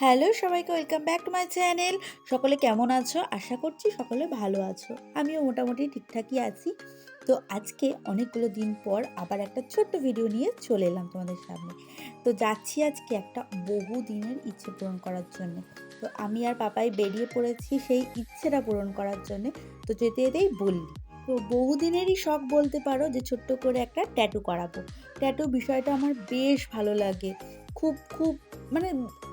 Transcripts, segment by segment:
Hello সবাইকে, welcome back to my channel. সকলে কেমন আছো? আশা করছি সকলে ভালো আছো। আমিও মোটামুটি ঠিকঠাকই আছি। তো আজকে অনেকগুলো দিন পর আবার একটা ছোট্ট ভিডিও নিয়ে চলে এলাম তোমাদের সামনে। তো যাচ্ছি আজকে একটা বহু দিনের ইচ্ছে পূরণ করার জন্য। তো আমি আর পাপাই বেরিয়ে পড়েছি সেই ইচ্ছেটা পূরণ করার জন্যে। তো যেতে যেতেই বললি, তো বহুদিনেরই শখ বলতে পারো যে ছোট্ট করে একটা ট্যাটু করাবো। ট্যাটু বিষয়টা আমার বেশ ভালো লাগে। খুব খুব মানে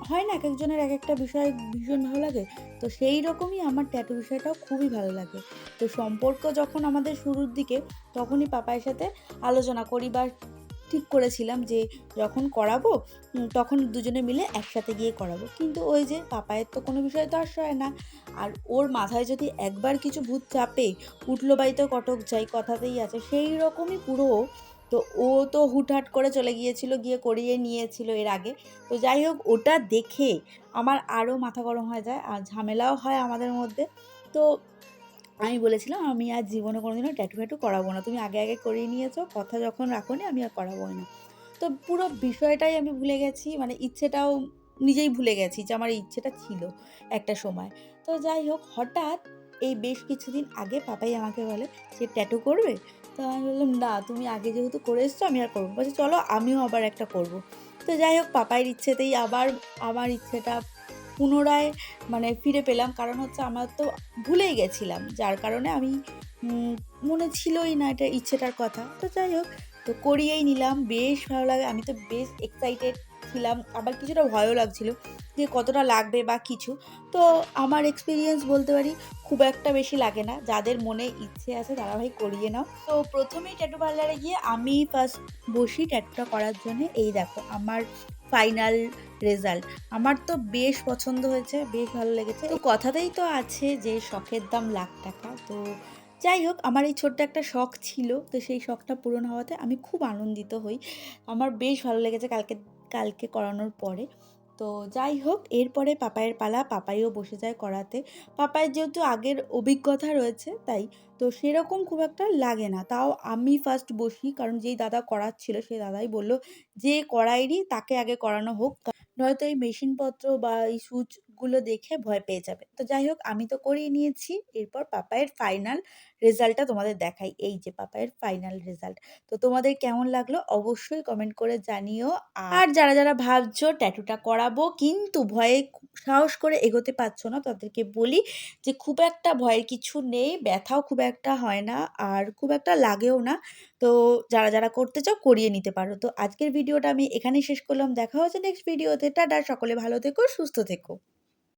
হয় না, একজনের এক একটা বিষয় ভীষণ ভালো লাগে। তো সেই রকমই আমার ট্যাটু বিষয়টাও খুবই ভালো লাগে। তো সম্পর্ক যখন আমাদের শুরুর দিকে, তখনই পাপায়ের সাথে আলোচনা করি বা ঠিক করেছিলাম যে যখন করাবো তখন দুজনে মিলে একসাথে গিয়ে করাবো। কিন্তু ওই যে পাপায়ের তো কোনো বিষয় তো আর সয় না। আর ওর মাথায় যদি একবার কিছু ভূত চাপে, উঠলো বাড়িতে কটক যাই কথাতেই আছে, সেই রকমই পুরো। তো ও তো হুটহাট করে চলে গিয়েছিল, গিয়ে করিয়ে নিয়েছিল এর আগে। তো যাই হোক, ওটা দেখে আমার আরও মাথা গরম হয়ে যায় আর ঝামেলাও হয় আমাদের মধ্যে। তো আমি বলেছিলাম আমি আর জীবনে কোনোদিনও ট্যাটু ফ্যাটু করাবো না, তুমি আগে আগে করিয়ে নিয়েছো, কথা যখন রাখোনি আমি আর করাবোই না। তো পুরো বিষয়টাই আমি ভুলে গেছি, মানে ইচ্ছেটাও নিজেই ভুলে গেছি যে আমার এই ইচ্ছেটা ছিল একটা সময়। তো যাই হোক, হঠাৎ এই বেশ কিছুদিন আগে পাপাই আমাকে বলে যে ট্যাটু করবে। তো আমি বললাম না, তুমি আগে যেহেতু করে এসছো আমি আর করবো, বলছে চলো আমিও আবার একটা করব। তো যাই হোক, পাপাইয়ের ইচ্ছেতেই আবার আমার ইচ্ছেটা পুনরায় মানে ফিরে পেলাম। কারণ হচ্ছে আমার তো ভুলেই গেছিলাম, যার কারণে আমি মনে ছিলই না এটা ইচ্ছেটার কথা। তো যাই হোক, তো করিয়েই নিলাম, বেশ ভালো লাগে। আমি তো বেশ এক্সাইটেড ছিলাম, আবার কিছুটা ভয়ও লাগছিল যে কতটা লাগবে বা কিছু। তো আমার এক্সপিরিয়েন্স বলতে পারি খুব একটা বেশি লাগে না। যাদের মনে ইচ্ছে আছে তারা ভাই করিয়ে নাও। তো প্রথমেই ট্যাটু পার্লারে গিয়ে আমি ফার্স্ট বসি ট্যাটুটা করার জন্য। এই দেখো আমার ফাইনাল রেজাল্ট। আমার তো বেশ পছন্দ হয়েছে, বেশ ভালো লেগেছে। তো কথাতেই তো আছে যে শখের দাম লাখ টাকা। তো যাই হোক, আমার এই ছোট্ট একটা শখ ছিল, তো সেই শখটা পূরণ হওয়াতে আমি খুব আনন্দিত হই। আমার বেশ ভালো লেগেছে কালকে কালকে করানোর পরে। তো যাই হোক, এরপরে পাপায়ের পালা, পাপাইও বসে যায় করাতে। পাপায়ের যেহেতু আগের অভিজ্ঞতা রয়েছে তাই, তো সেরকম খুব একটা লাগে না। তাও আমি ফার্স্ট বসি, কারণ যেই দাদা করাচ্ছিল সেই দাদাই বলল যে করায়নি তাকে আগে করানো হোক, নয়তো এই মেশিনপত্র বা এই সুচগুলো দেখে ভয় পেয়ে যাবে। তো যাই হোক, আমি তো করিয়ে নিয়েছি। এরপর পাপায়ের ফাইনাল রেজাল্টটা তোমাদের দেখাই। এই যে পাপায়ের ফাইনাল রেজাল্ট। তো তোমাদের কেমন লাগলো অবশ্যই কমেন্ট করে জানিও। আর যারা যারা ভাবছো ট্যাটুটা করাবো কিন্তু ভয়ে সাহস করে এগোতে পারছো না, তাদেরকে বলি যে খুব একটা ভয়ের কিছু নেই, ব্যথাও খুব একটা হয় না আর খুব একটা লাগেও না। তো যারা যারা করতে চাও করিয়ে নিতে পারো। তো আজকের ভিডিওটা আমি এখানেই শেষ করলাম। দেখা হচ্ছে নেক্সট ভিডিওতে। টাটা, সকলে ভালো থেকো, সুস্থ থেকো।